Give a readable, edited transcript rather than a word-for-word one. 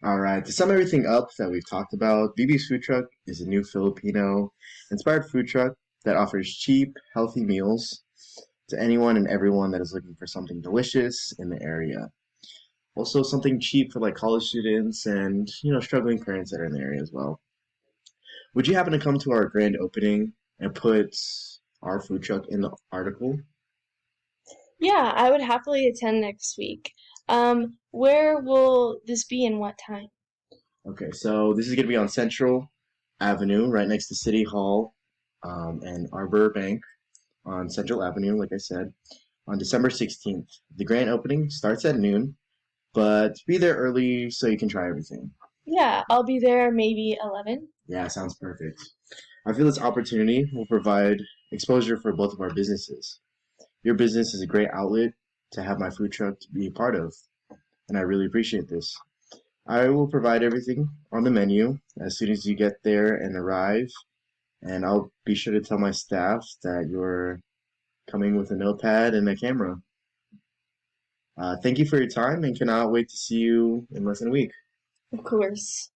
All right, to sum everything up that we've talked about, BB's Food Truck is a new Filipino inspired food truck that offers cheap, healthy meals to anyone and everyone that is looking for something delicious in the area. Also, something cheap for like college students and struggling parents that are in the area as well. Would you happen to come to our grand opening and put our food truck in the article? Yeah, I would happily attend next week. Where will this be and what time? Okay, so this is going to be on Central Avenue, right next to City Hall and Arbor Bank on Central Avenue, like I said, on December 16th. The grand opening starts at noon, but be there early so you can try everything. Yeah, I'll be there maybe 11. Yeah, sounds perfect. I feel this opportunity will provide exposure for both of our businesses. Your business is a great outlet to have my food truck to be a part of, and I really appreciate this. I will provide everything on the menu as soon as you get there and arrive, and I'll be sure to tell my staff that you're coming with a notepad and a camera. Thank you for your time and cannot wait to see you in less than a week. Of course.